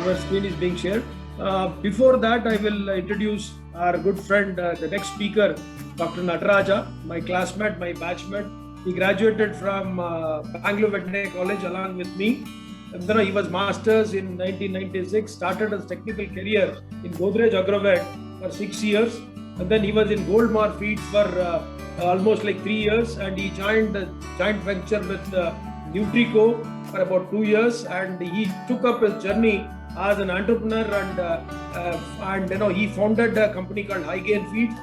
our screen is being shared. Before that, I will introduce our good friend, the next speaker, Dr. Nataraja, my classmate, my batchmate. He graduated from Bangalore Veterinary College along with me. And then he was masters in 1996, started his technical career in Godrej Agrovet for 6 years. And then he was in Goldmar Feeds for almost like 3 years. And he joined the joint venture with Nutrico for about 2 years. And he took up his journey as an entrepreneur, and he founded a company called High Gain Feeds.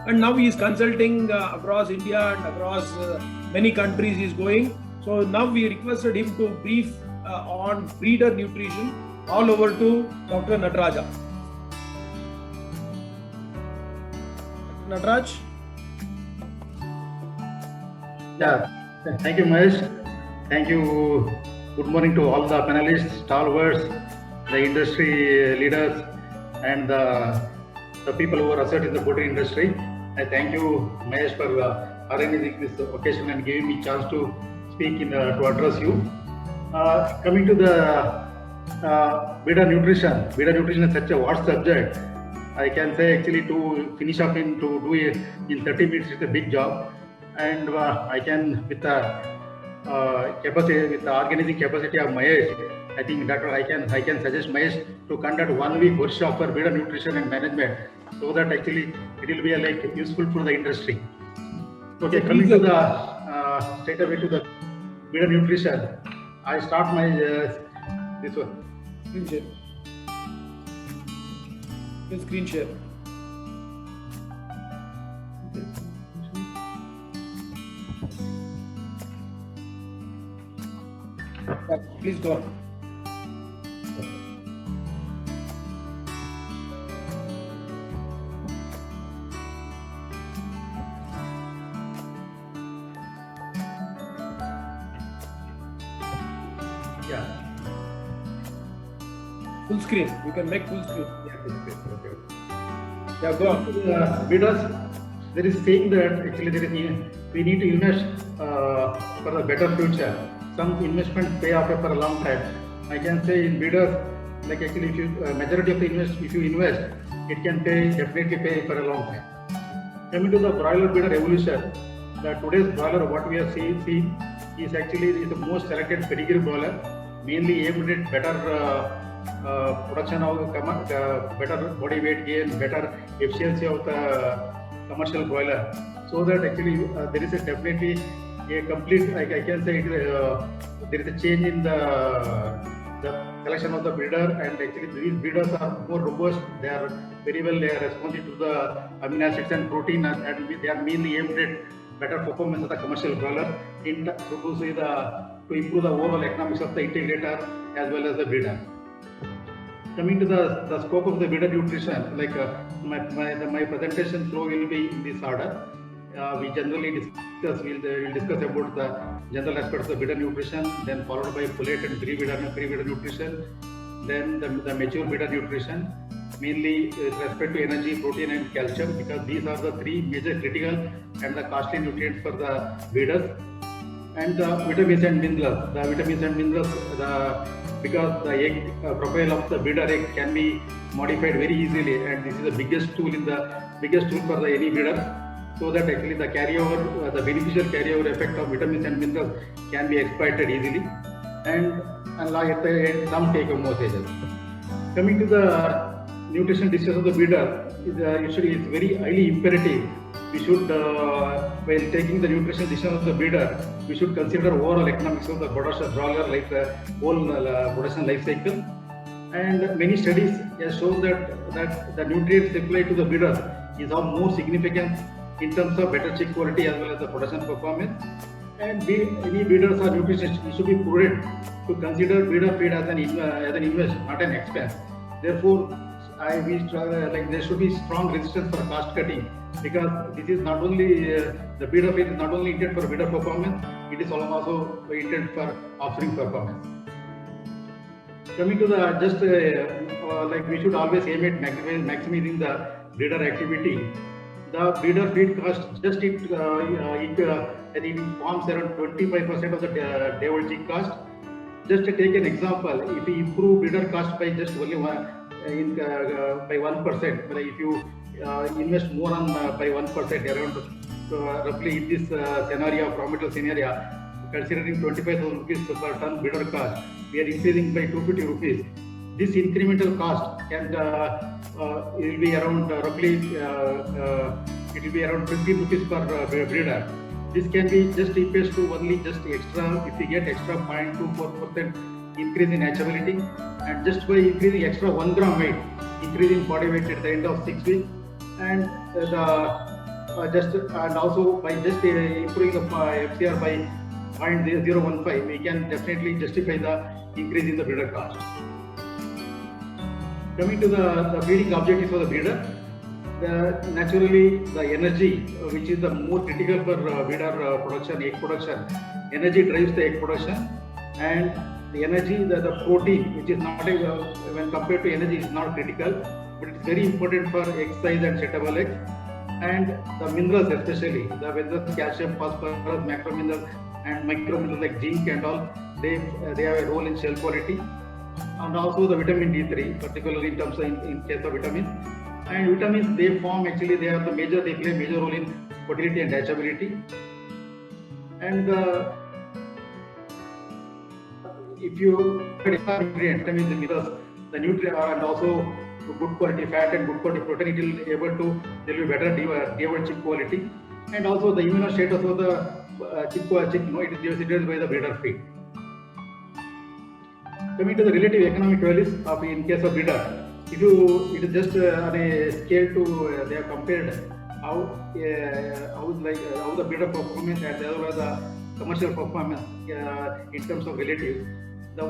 And now he is consulting across India and across many countries he is going. So now we requested him to brief on breeder nutrition. All over to Dr. Nataraja. Nataraj? Yeah, thank you, Mahesh. Thank you. Good morning to all the panelists, stalwarts, the industry leaders, and the people who are associated in the poultry industry. I thank you, Mahesh, for arranging this occasion and giving me a chance to speak to address you. Coming to the breeder nutrition. Breeder nutrition is such a vast subject. I can say actually to finish up in 30 minutes is a big job, and I can with the capacity, with the organizing capacity of Mahesh, I think that I can suggest Mahesh to conduct 1 week workshop for breeder nutrition and management, so that actually it will be like useful for the industry. Okay, coming to the straight away to the breeder nutrition. I start my this one. Screen share. Screen share. Please go on. Full screen. You can make full screen. Yeah, go on. Because there is saying that actually we need to invest for a better future. Some investment pay off for a long time. I can say in breeders, like actually if you majority of the if you invest, it can definitely pay for a long time. Coming to the broiler breeder evolution, today's broiler, what we are seeing is actually the most selected pedigree broiler, mainly aimed at better production of better body weight gain, better efficiency of the commercial broiler. So that actually there is definitely a complete, I can say there is a change in the selection of the breeder, and actually these breeders are more robust. They are very well responsive to the amino acids and protein, and they are mainly aimed at better performance of the commercial broiler to improve the overall economics of the integrator as well as the breeder. Coming to the scope of the breeder nutrition, like my presentation flow will be in this order. We generally discuss, we'll discuss about the general aspects of the breeder nutrition, then followed by folate and pre-breeder nutrition, then the mature breeder nutrition, mainly with respect to energy, protein and calcium, because these are the three major critical and the costly nutrients for the breeders. And the vitamins and minerals. The vitamins and minerals, because the egg profile of the breeder egg can be modified very easily, and this is the biggest tool for the any breeder, so that actually the carryover, the beneficial carryover effect of vitamins and minerals can be exploited easily, and at the end some take home messages. Coming to the nutrition decisions of the breeder, it's very highly imperative. We should, while taking the nutrition decision of the breeder, we should consider overall economics of the production broiler, like the whole production life cycle. And many studies have shown that the nutrients supplied to the breeder is of more significance in terms of better chick quality as well as the production performance. And any breeders or nutritionists should be prudent to consider breeder feed as an investment, not an expense. Therefore, there should be strong resistance for cost cutting, because this is not only the breeder feed is not only intended for breeder performance, it is also intended for offspring performance. Coming to the we should always aim at maximizing the breeder activity. The breeder feed cost I think it forms around 25% of the day-old chick cost, just to take an example, if you improve breeder cost by just only by 1%, like if you invest more on by 1%, around roughly in this scenario, raw material scenario, considering 25,000 rupees per ton breeder cost, we are increasing by 250 rupees. This incremental cost can it will be around roughly it will be around 50 rupees per breeder. This can be just equals to only just extra, if we get extra 0.24% increase in hatchability, and just by increasing extra 1 gram weight, increasing body weight at the end of 6 weeks, and and also by just improving the FCR by 0.015, we can definitely justify the increase in the breeder cost. Coming to the breeding objectives for the breeder, naturally the energy, which is the more critical for breeder production, egg production. Energy drives the egg production, and the energy, the protein, which is not when compared to energy, is not critical, but it's very important for egg size and settable eggs. And the minerals, especially the minerals, calcium, phosphorus, macro minerals, and micro minerals like zinc and all, they have a role in shell quality. And also the vitamin D3, particularly in terms of in case of vitamins. And vitamins, they form, actually they play a major role in fertility and hatchability. And if you nutrients, that means the minerals, the nutrient, and also good quality fat and good quality protein, it will there will be better D1 chip quality. And also the immunostatus of the chip, it is decided by the breeder feed. Coming to the relative economic values of in case of breeder, it is just on a scale to they have compared how the breeder performance and the commercial performance in terms of relative. The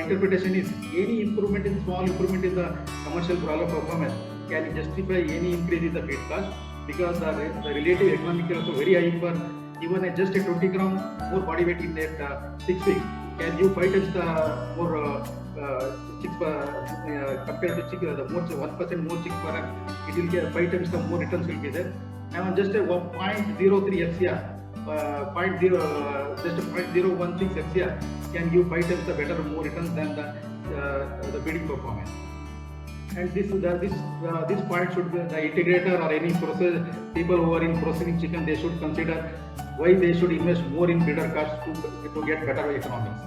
interpretation is any improvement in small improvement in the commercial broiler performance can justify any increase in the feed cost, because the relative economic is also very high for even just a 20 gram more body weight in that 6 weeks. Can you 5 times the more chicks compared to chick, the more 1% more chicks per egg, it will get 5 times the more returns will be there. Now just a 0.03 FCR, just a 0.016 FCR can give 5 times the better more returns than the breeding performance. And this point should be the integrator or any people who are in processing chicken, they should consider why they should invest more in breeder costs to get better economics.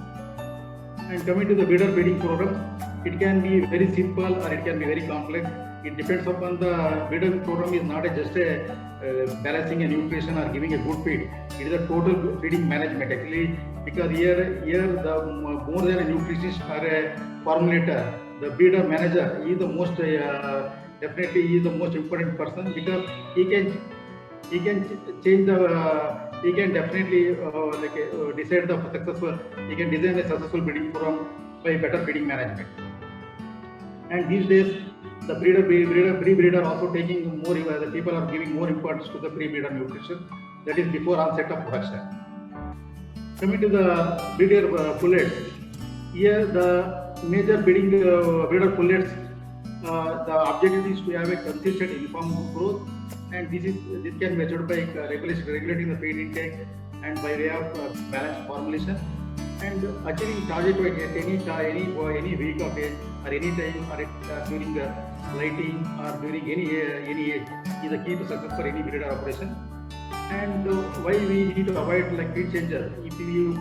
And coming to the breeder breeding program, it can be very simple or it can be very complex. It depends upon the breeder program is not just a balancing a nutrition or giving a good feed. It is a total feeding management actually, because here the more than a nutritionist or a formulator, the breeder manager is the most definitely is the most important person, because he can change the he can definitely decide the successful, he can design a successful breeding program by better feeding management. And these days the pre-breeder also taking more, the people are giving more importance to the pre-breeder nutrition, that is before onset of production. Coming to the breeder pullets, here the major breeder pullets, the objective is to have a consistent uniform growth, and this can be measured by regulating the feed intake and by way of balanced formulation, and achieving target weight at any week of age or any time or during lighting or during any age is the key to success for any breeder operation. And why we need to avoid like feed changes. If you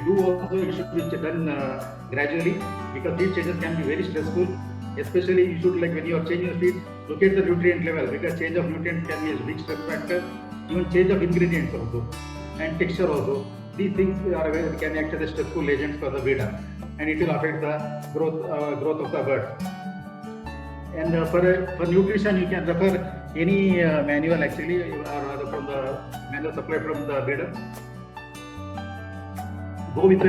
do also, it should be done gradually, because feed changes can be very stressful. Especially you should, like when you are changing the feed, look at the nutrient level, because change of nutrients can be a big stress factor. Even change of ingredients also and texture also. These things can act as a stressful agents for the breeder, and it will affect the growth of the bird. And for nutrition, you can refer any manual actually, or from the manual supplied from the breeder. Go with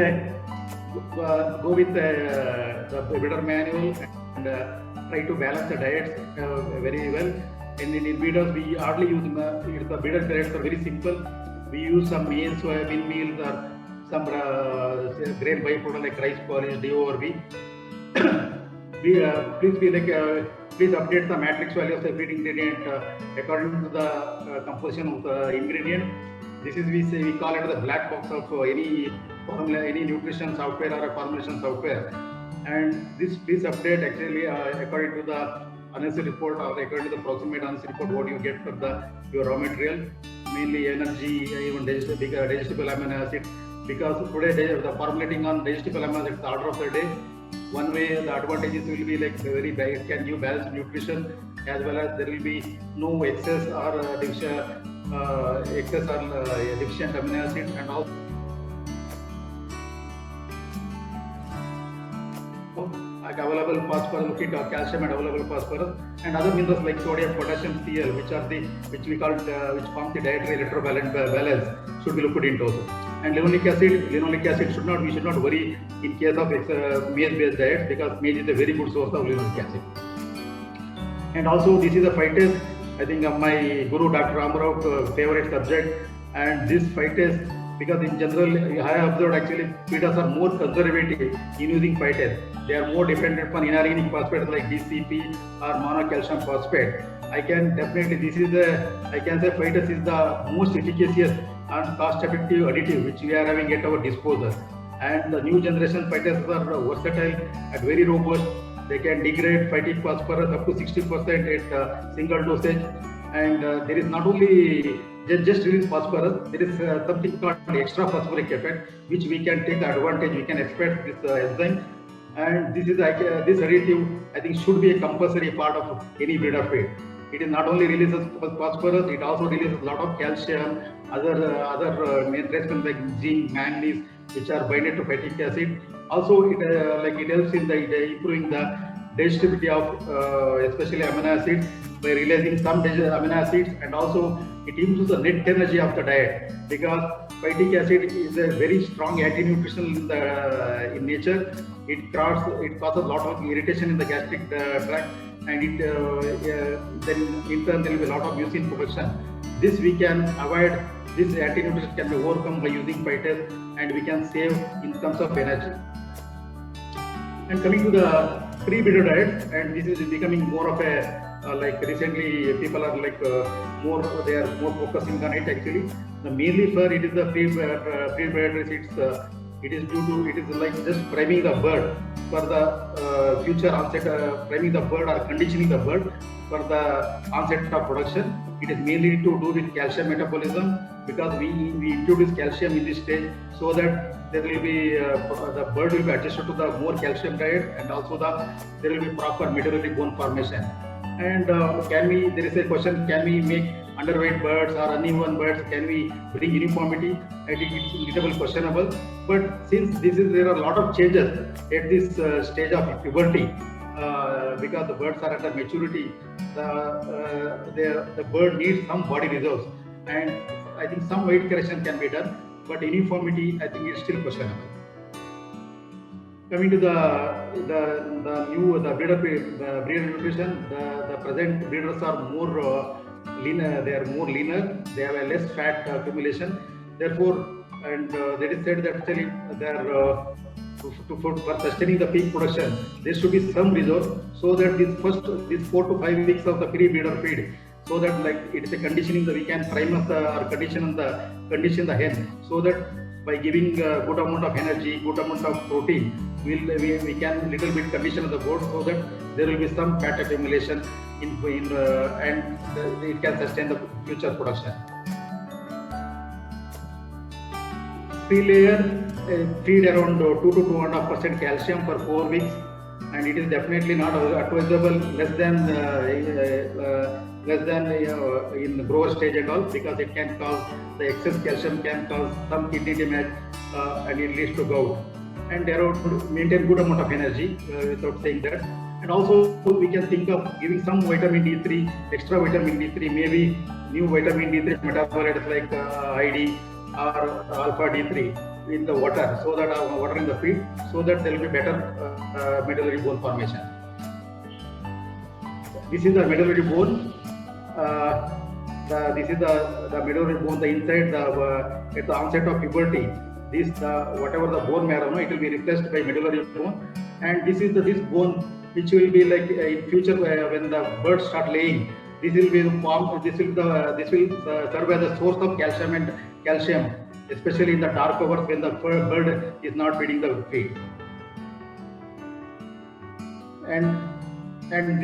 the breeder manual and try to balance the diets very well. And in breeders, we hardly use the breeder diets are very simple. We use some meals, soybean meals, or some grain byproduct like rice polish, DO or V. Please update the matrix value of the feed ingredient according to the composition of the ingredient. This is we call it the black box of any formula, any nutrition software or a formulation software. And this please update actually according to the analysis report or according to the proximate analysis report what you get for the your raw material, mainly energy, even digestible amino acid. Because today the formulating on digestible amino acid is the order of the day. One way the advantages will be like very bad, it can give balanced nutrition, as well as there will be no excess or deficient amino acid, and also like available phosphorus, looking at calcium and available phosphorus, and other minerals like sodium, potassium, Cl, which we call which form the dietary electrolyte balance, should be looked into also. And linoleic acid we should not worry in case of maize-based diet, because maize is a very good source of linoleic acid. And also this is a phytase, I think my guru Dr. Ramarao favorite subject, and this phytase, because in general I have observed actually feeders are more conservative in using phytase. They are more dependent upon inorganic phosphates like DCP or monocalcium phosphate. I can definitely, I can say phytase is the most efficacious and cost-effective additive which we are having at our disposal. And the new generation phytases are versatile and very robust. They can degrade phytic phosphorus up to 60% at single dosage. And there is not only just release phosphorus, there is something called extra phosphoric effect, which we can take advantage. We can expect this enzyme. And this is this additive, I think, should be a compulsory part of any breeder feed. It is not only releases phosphorus, it also releases a lot of calcium, other nutrients like zinc, manganese, which are binded to phytic acid. Also, it helps in improving the digestibility of especially amino acids by releasing some amino acids, and also it improves the net energy of the diet, because phytic acid is a very strong anti-nutritional in nature. It causes a lot of irritation in the gastric tract, and then in turn there will be a lot of mucin production. This we can avoid. This anti-nutrition can be overcome by using phytase, and we can save in terms of energy. And coming to the pre-breeder diet, and this is becoming more of a recently people are they are more focusing on it actually. Mainly for it is the pre-breeder, it is like just priming the bird for the future onset, priming the bird or conditioning the bird for the onset of production. It is mainly to do with calcium metabolism, because we introduce calcium in this stage so that there will be the bird will be adjusted to the more calcium diet, and also there will be proper medullary bone formation. And there is a question, can we make underweight birds or uneven birds, can we bring uniformity? I think it's a little questionable, but since there are a lot of changes at this stage of puberty, because the birds are at maturity, the bird needs some body reserves, and I think some weight correction can be done, but uniformity I think is still questionable. Coming to the breeder nutrition, the present breeders are more leaner. They are more leaner. They have a less fat accumulation. Therefore, and that is said that actually they are for sustaining the peak production, there should be some reserve, so that these 4 to 5 weeks of the pre-breeder feed, so that it is a conditioning that we can prime up or condition the hen, so that by giving a good amount of energy, good amount of protein, we can little bit condition the bird, so that there will be some fat accumulation and it can sustain the future production. Pre-layer feed around 2 to 2.5% calcium for 4 weeks, and it is definitely not advisable less than in the grower stage and all, because it can cause the excess calcium can cause some kidney damage and it leads to gout. And maintain good amount of energy without saying that. And also we can think of giving some vitamin D3, extra vitamin D3, maybe new vitamin D3 metabolites like ID or alpha D3 in the water, so that water in the feed, so that there will be better medullary bone formation. This is the medullary bone. This is the medullary bone. The inside, at the onset of puberty, whatever the bone marrow, it will be replaced by medullary bone, and this is this bone which will be in future when the birds start laying. This will be formed. This will serve as a source of calcium and calcium, especially in the dark hours when the bird is not feeding the feed. And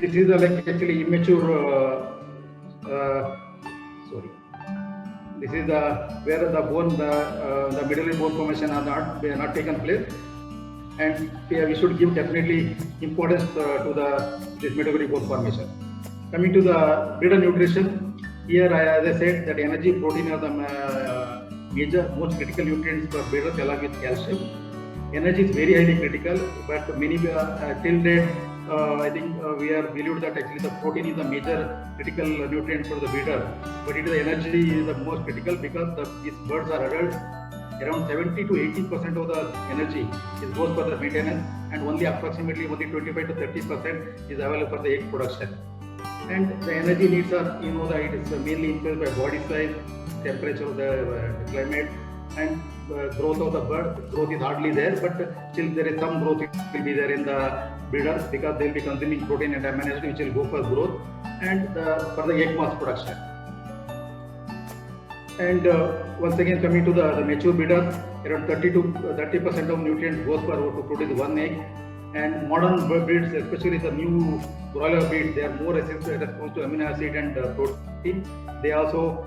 this is like actually immature. Sorry. This is the where the bone, the medullary bone formation are not taken place, and we should give definitely importance to this medullary bone formation. Coming to the breeder nutrition, here as I said that energy, protein are the major most critical nutrients for breeders along with calcium. Energy is very highly critical, but many till date I think we are believed that actually the protein is the major critical nutrient for the breeder, but it is the energy is the most critical because these birds are adults. Around 70 to 80% of the energy is goes for the maintenance, and only approximately only 25 to 30% is available for the egg production. And the energy needs are, it is mainly influenced by body size, temperature of the climate, and growth of the bird. Growth is hardly there, but still there is some growth will be there in the breeders because they will be consuming protein and amino acids which will go for growth and for the egg mass production. And once again coming to the mature breeders, around 30% of nutrients goes to produce one egg. And modern breeds, especially the new broiler breeds, they are more responsive to amino acid and protein. They also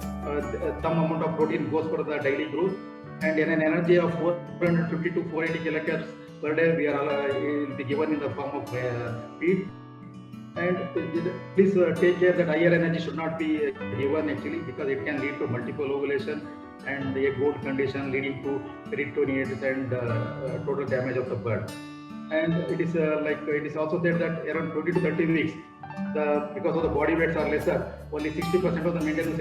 some amount of protein goes for the daily growth, and in an energy of 450 to 480 kilocalories per day, we are will be given in the form of feed. And please take care that higher energy should not be given actually, because it can lead to multiple ovulation and the egg growth condition leading to peritonitis and total damage of the bird. And it is also said that around 20 to 30 weeks, because of the body weights are lesser, only 60% of the maintenance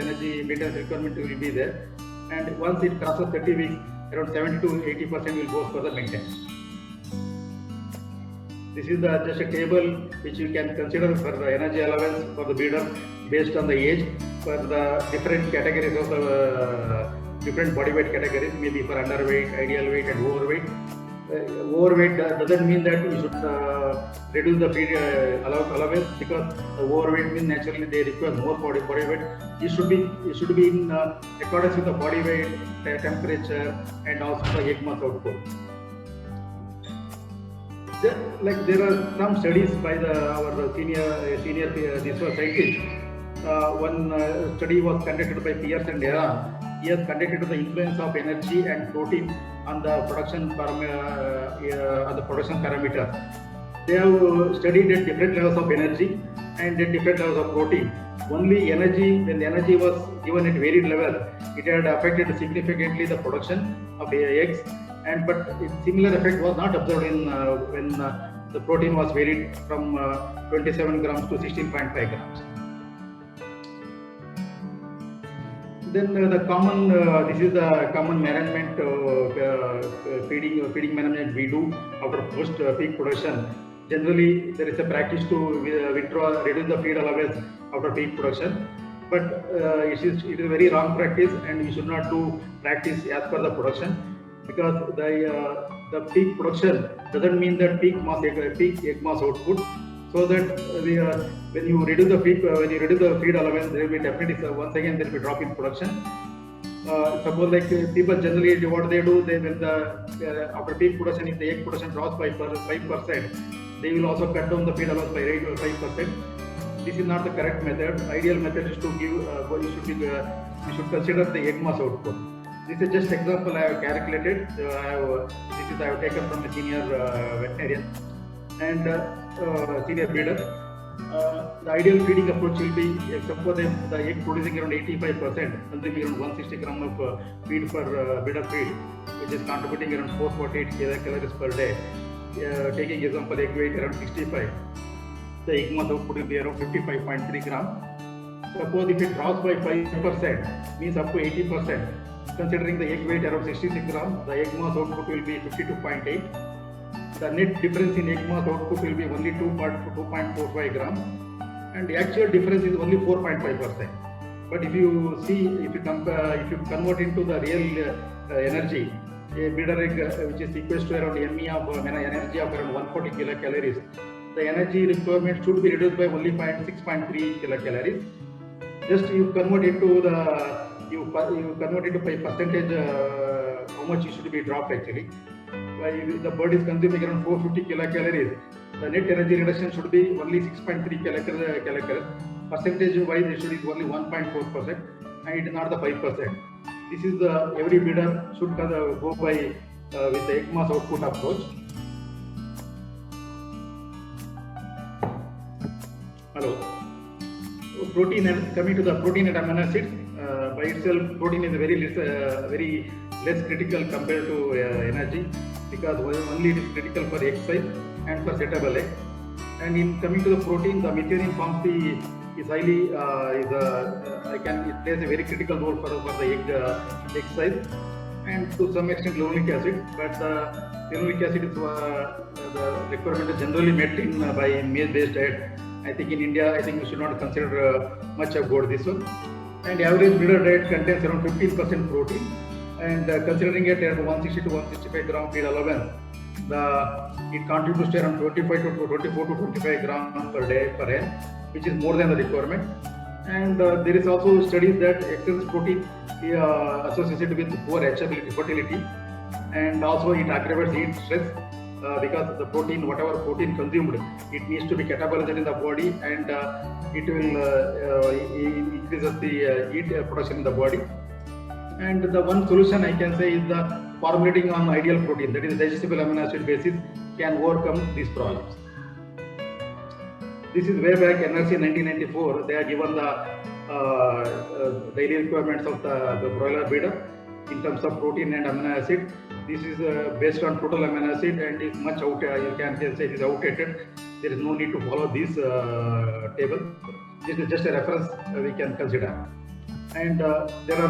requirement will be there. And once it crosses 30 weeks, around 70 to 80% will go for the maintenance. This is just a table which you can consider for the energy allowance for the breeder based on the age for the different categories of the different body weight categories, maybe for underweight, ideal weight, and overweight. Overweight doesn't mean that we should reduce the feed allowance, because overweight means naturally they require more body weight. It should be in accordance with the body weight, temperature, and also the egg mass output. There are some studies by our senior research scientists. One study was conducted by Pierce and Heron. He has conducted the influence of energy and protein on the production parameters. They have studied at different levels of energy and at different levels of protein. Only energy, when the energy was given at varied level, it had affected significantly the production of eggs. But similar effect was not observed when the protein was varied from 27 grams to 16.5 grams. Then this is the common management feeding management we do after post peak production. Generally, there is a practice to reduce the feed allowance after peak production, but it is a very wrong practice, and we should not do practice as per the production, because the peak production doesn't mean that peak egg mass output. So that when you reduce the feed allowance, there will be definitely once again there will be drop in production. Suppose people generally what they do, when after peak production, if the egg production drops by 5%, they will also cut down the feed allowance by 5%. This is not the correct method. Ideal method is to give. We should consider the egg mass output. This is just example I have calculated. I have taken from the senior veterinarian and senior breeder. The ideal feeding approach will be, suppose the egg producing around 85%, consuming around 160 gram of feed for breeder feed, which is contributing around 448 kilocalories per day. Taking example, egg weight around 65, the egg mass output will be around 55.3 gram. Suppose if it drops by 5%, means up to 80%, considering the egg weight around 66 grams, the egg mass output will be 52.8. The net difference in egg mass output will be only 2.45 grams, and the actual difference is only 4.5%. But if you convert into the real energy, a breeder egg which is equal to around energy of around 140 kilocalories, the energy requirement should be reduced by only 6.3 kilocalories. Just you convert into you you convert it by percentage, how much it should be dropped actually. If the bird is consuming around 450 kilocalories, the net energy reduction should be only 6.3 kilocalories. Percentage wise, it should be only 1.4%, and it is not the 5%. This is the every bidder should go by with the ECMAS output approach. Hello. Protein, and coming to the protein and amino acids, by itself, protein is very less critical compared to energy, because only it is critical for egg size and for settable egg. And in coming to the protein, the methionine forms is highly it plays a very critical role for the egg size, and to some extent linoleic acid. But the linoleic acid is the requirement is generally met by maize-based diet. I think in India, I think we should not consider much about this one. And average breeder diet contains around 15% protein, and considering it at 160 to 165 gram feed allowance, it contributes to around 24 to 25 grams per day per hen, which is more than the requirement. And there is also studies that excess protein associated with poor hatchability, fertility, and also it aggravates heat stress. Because the protein, whatever protein consumed, it needs to be catabolized in the body, and it will increases the heat production in the body. And the one solution I can say is the formulating on ideal protein, that is digestible amino acid basis, can overcome these problems. This is way back NRC 1994. They are given the daily requirements of the broiler breeder in terms of protein and amino acid. This is based on total amino acid, and is much out. You can say it is outdated. There is no need to follow this table. This is just a reference we can consider. And there are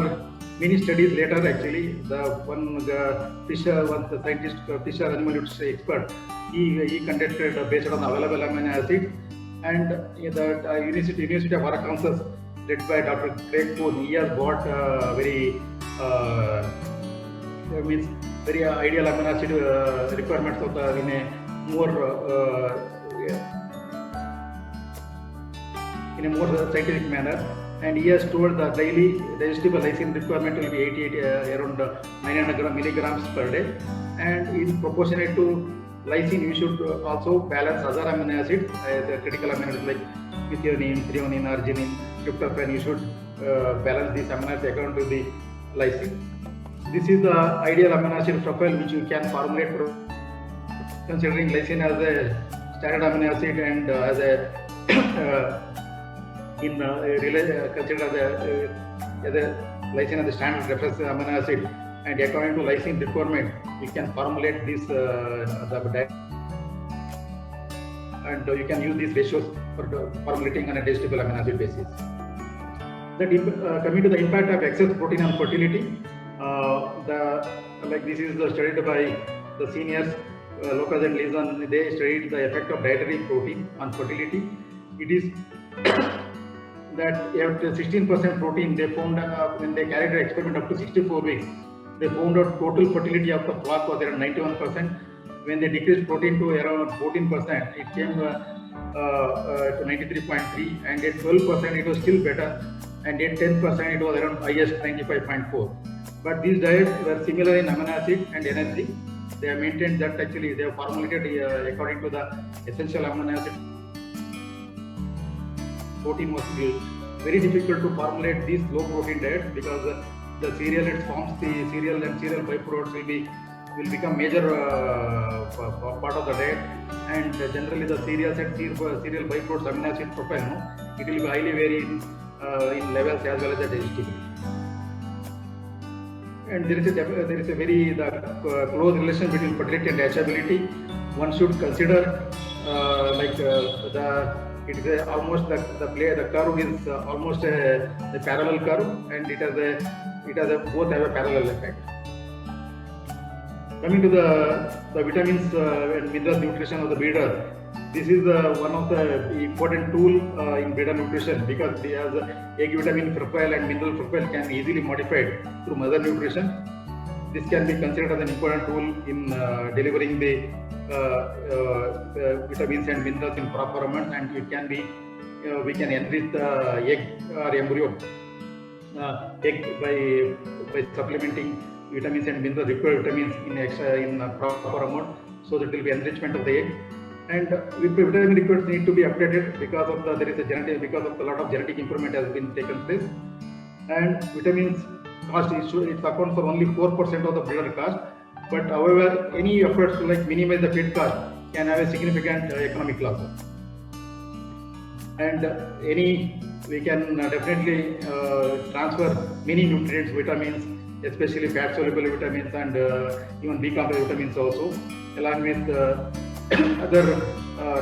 many studies later. Actually, the scientist Fisher, animal nutrition expert, he conducted based on available amino acid, and the University of Arkansas, led by Dr. Craig Poon, he has got very ideal amino acid requirements of in a more scientific manner, and he has told the daily digestible lysine requirement will be around 900 milligrams per day, and in proportionate to lysine, you should also balance other amino acids, the critical amino acids like methionine, threonine, arginine, tryptophan. You should balance these amino acids according to the lysine. This is the ideal amino acid profile which you can formulate considering lysine as a standard amino acid, and as a considered as a lysine as a standard reference amino acid, and according to lysine requirement, you can formulate this diet, and you can use these ratios for formulating on a digestible amino acid basis. Coming to the impact of excess protein on fertility. This is studied by the seniors, Lopez and Leeson. They studied the effect of dietary protein on fertility. It is that after 16% protein, they found when they carried the experiment up to 64 weeks, they found out total fertility of the flock was around 91%. When they decreased protein to around 14%, it came to 93.3, and at 12% it was still better, and at 10% it was around highest 95.4. But these diets were similar in amino acid and energy. They have maintained that actually they have formulated according to the essential amino acid. Protein was very difficult to formulate these low protein diets, because the cereal, it forms the cereal, and cereal byproducts will become major part of the diet, and generally the cereal byproducts amino acid profile, it will be highly vary in levels as well as the digestibility. And there is a very close relation between fertility and hatchability. One should consider it is almost the curve is almost a parallel curve, and both have a parallel effect. Coming to the vitamins and minerals nutrition of the breeder, this is one of the important tool in breeder nutrition, because it has egg vitamin profile and mineral profile can be easily modified through mother nutrition. This can be considered as an important tool in delivering the vitamins and minerals in proper amount, and it can be we can enrich the egg or embryo egg by supplementing vitamins and mineral required vitamins in proper amount, so that will be enrichment of the egg. And vitamin requirements need to be updated because of a lot of genetic improvement has been taken place. And vitamins cost is it accounts for only 4% of the breeder cost. But however, any efforts to minimize the feed cost can have a significant economic loss. And we can definitely transfer many nutrients, vitamins, especially fat soluble vitamins and even B complex vitamins also, along with other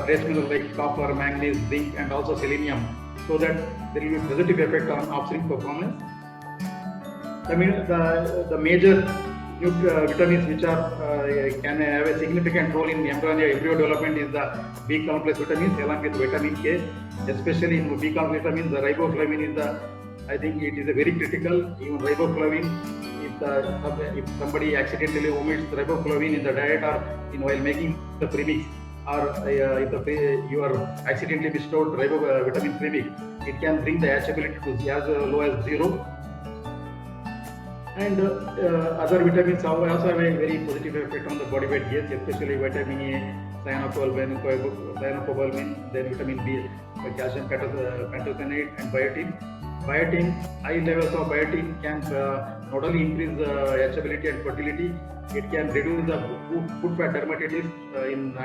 trace minerals like copper, manganese, zinc, and also selenium, so that there will be positive effect on offspring performance. I mean, the major vitamins which can have a significant role in embryo development is the B complex vitamins along with vitamin K. Especially in B complex vitamins, the riboflavin is I think it is a very critical. Even riboflavin, if somebody accidentally omits riboflavin in the diet or while making the premix, or if you are accidentally bestowed vitamin premix, it can bring the hatchability to as low as 0. And other vitamins also have a very positive effect on the body weight gain, especially vitamin A, cyanocobalamin, then vitamin B, calcium pantothenate, and biotin. High levels of biotin can not only increase hatchability and fertility, it can reduce the food fat dermatitis and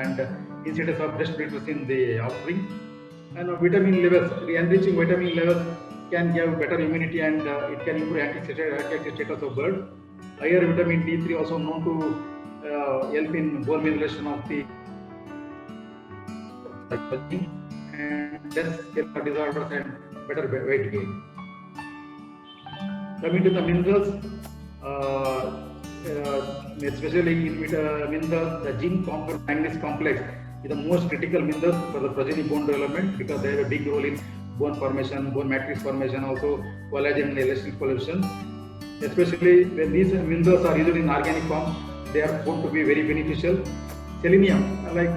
incidence of breast bleeders in the offspring. And vitamin levels, enriching vitamin levels can give better immunity, and it can improve antioxidant status of bird. Higher vitamin D3 also known to help in bone mineralization of the and less disorders and better weight gain. Coming to the minerals, especially in minerals, the zinc complex, manganese complex is the most critical minerals for the progeny bone development, because they have a big role in bone formation, bone matrix formation, also collagen and elastic formation. Especially when these minerals are used in organic form, they are found to be very beneficial. Selenium, it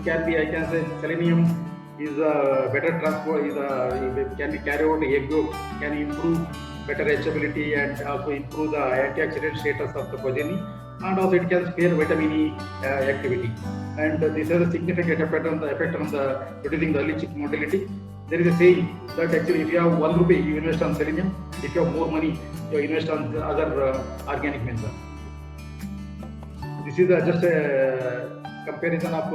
can be, I can say, selenium is a better transport, can be carried out egg yolk, can improve better hatchability and also improve the antioxidant status of the progeny, and also it can spare vitamin E activity. And this has a significant effect on the reducing the early chick mortality. There is a saying that actually if you have 1 rupee, you invest on selenium. If you have more money, you invest on the other organic minerals. This is just a comparison of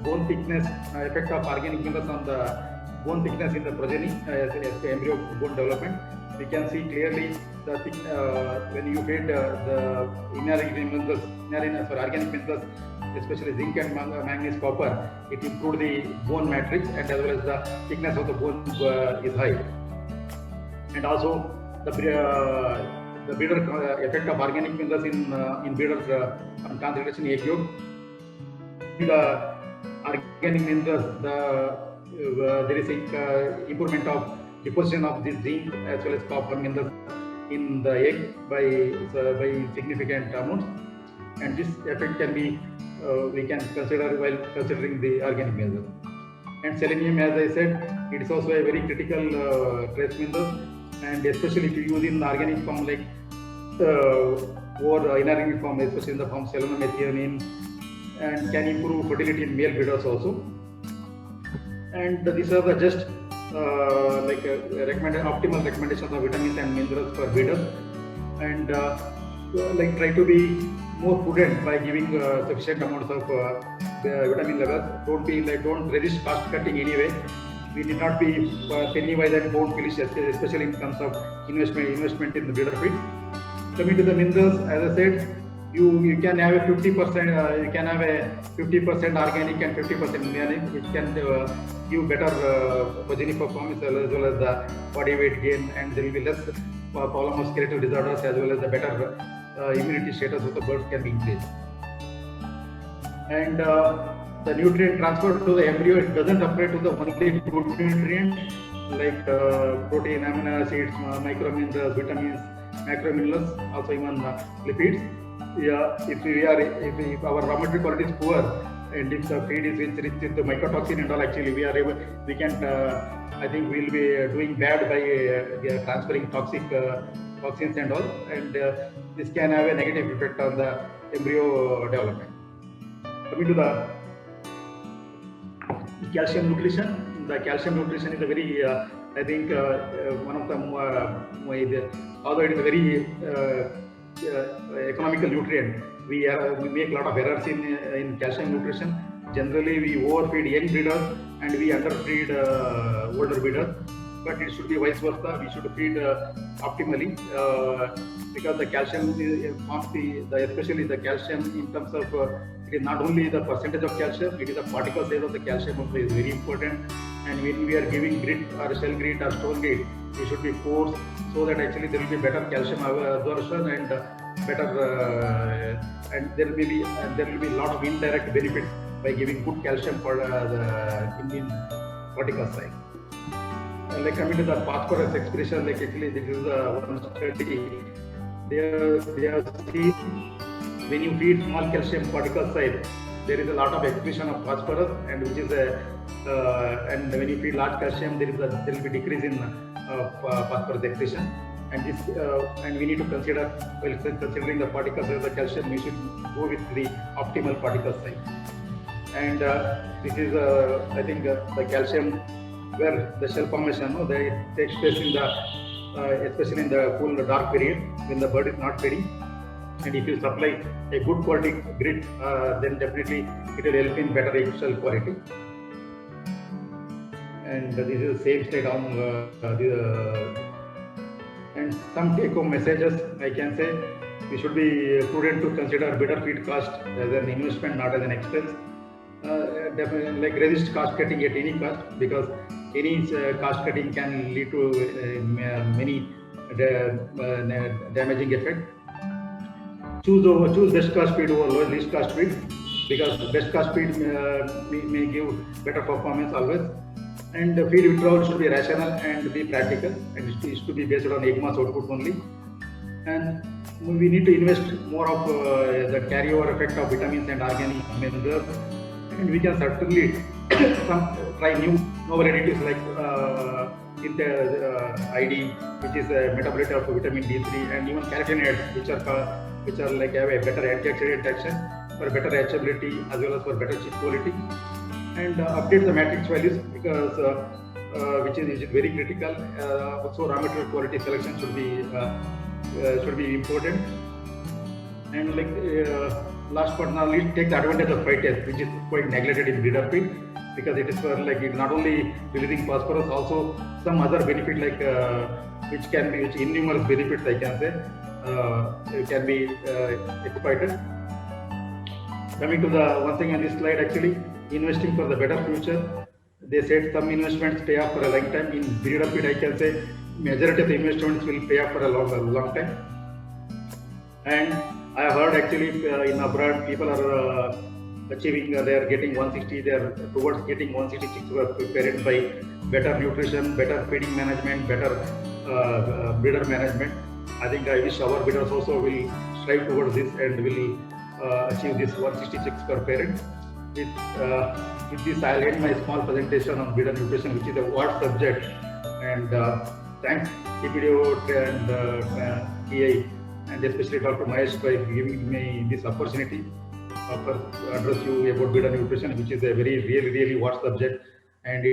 bone thickness, effect of organic minerals on the bone thickness in the progeny, embryo bone development. We can see clearly when you feed the organic minerals, especially zinc and manganese, copper, it improved the bone matrix, and as well as the thickness of the bone is high. And also the breeder effect of organic minerals in breeder concentration egg yolk. The organic minerals, there is improvement of deposition of this zinc as well as copper minerals in the egg by significant amounts, and this effect can be we can consider while considering the organic minerals. And selenium, as I said, it is also a very critical trace mineral, and especially if you use in organic form or inorganic form, especially in the form selenomethionine, and can improve fertility in male breeders also. And these are the just optimal recommendations of vitamins and minerals for breeders, and try to be more prudent by giving sufficient amounts of vitamin levels. Don't resist cost cutting anyway. We need not be penny wise and pound foolish, especially in terms of investment in the breeder feed. Coming to the minerals, as I said, you can have a 50%. You can have a 50% organic and 50% inorganic, which can give better progeny performance as well as the body weight gain, and there will be less musculoskeletal disorders, as well as the better immunity status of the birds can be increased. And the nutrient transfer to the embryo, it doesn't apply to the only good nutrient like protein, amino acids, microminerals, vitamins, macrominerals, also even lipids. If our raw material quality is poor, and if the feed is rich with the mycotoxin and all, actually we are able, we can, I think we'll be doing bad by transferring toxins and all, and this can have a negative effect on the embryo development. Coming to the calcium nutrition, the calcium nutrition is a very, I think one of the, although it is a very economical nutrient, we make a lot of errors in calcium nutrition. Generally, we overfeed young breeders and we underfeed older breeders. But it should be vice versa. We should feed optimally because the calcium forms especially the calcium in terms of it is not only the percentage of calcium, it is the particle size of the calcium also is very important. And when we are giving grit or shell grit or stone grit, we should be forced so that actually there will be better calcium absorption and better and there will be a lot of indirect benefits by giving good calcium for the Indian particle size. Like coming to the phosphorus expression, like actually this is one study. They have seen when you feed small calcium particle size, there is a lot of excretion of phosphorus, and which is and when you feed large calcium, there will be decrease in phosphorus excretion. And this and we need to consider, while considering the particle size of the calcium, we should go with the optimal particle size. And this is I think the calcium where the shell formation, they takes place in the especially in the cool dark period when the bird is not feeding. And if you supply a good quality grit, then definitely it will help in better egg shell quality. And this is the same slide on and some take-home messages. I can say we should be prudent to consider better feed cost as an investment, not as an expense. Definitely, like resist cost cutting at any cost, because any cost cutting can lead to many damaging effect. Choose best cost feed over least cost feed, because best cost feed may give better performance always. And the feed withdrawal should be rational and be practical, and it is to be based on egg mass output only. And we need to invest more of the carryover effect of vitamins and organic minerals. And we can certainly try novel additives like ID, which is a metabolite of vitamin D3, and even carotenoids, which are like have a better antioxidant action for better hatchability as well as for better chip quality. And update the matrix values, because which is very critical. Also, raw material quality selection should be important. And like last but not least, take the advantage of phytate test, which is quite neglected in breeder feed, because it is for like it not only releasing phosphorus, also some other benefit like which innumerous benefits I can say can be exploited. Coming to the one thing on this slide, actually investing for the better future. They said some investments pay off for a long time. In breeder feed, I can say majority of the investments will pay off for a long time. And I have heard actually in abroad people are achieving, they are getting 160, they are towards getting 160 chicks per parent by better nutrition, better feeding management, better breeder management. I think I wish our breeders also will strive towards this and will achieve this 160 chicks per parent. With this, I'll end my small presentation on breeder nutrition, which is a vast subject. And thanks CPDO and TI, and especially Dr. Mahesh by giving me this opportunity to address you about breeder nutrition, which is a very really vast subject, and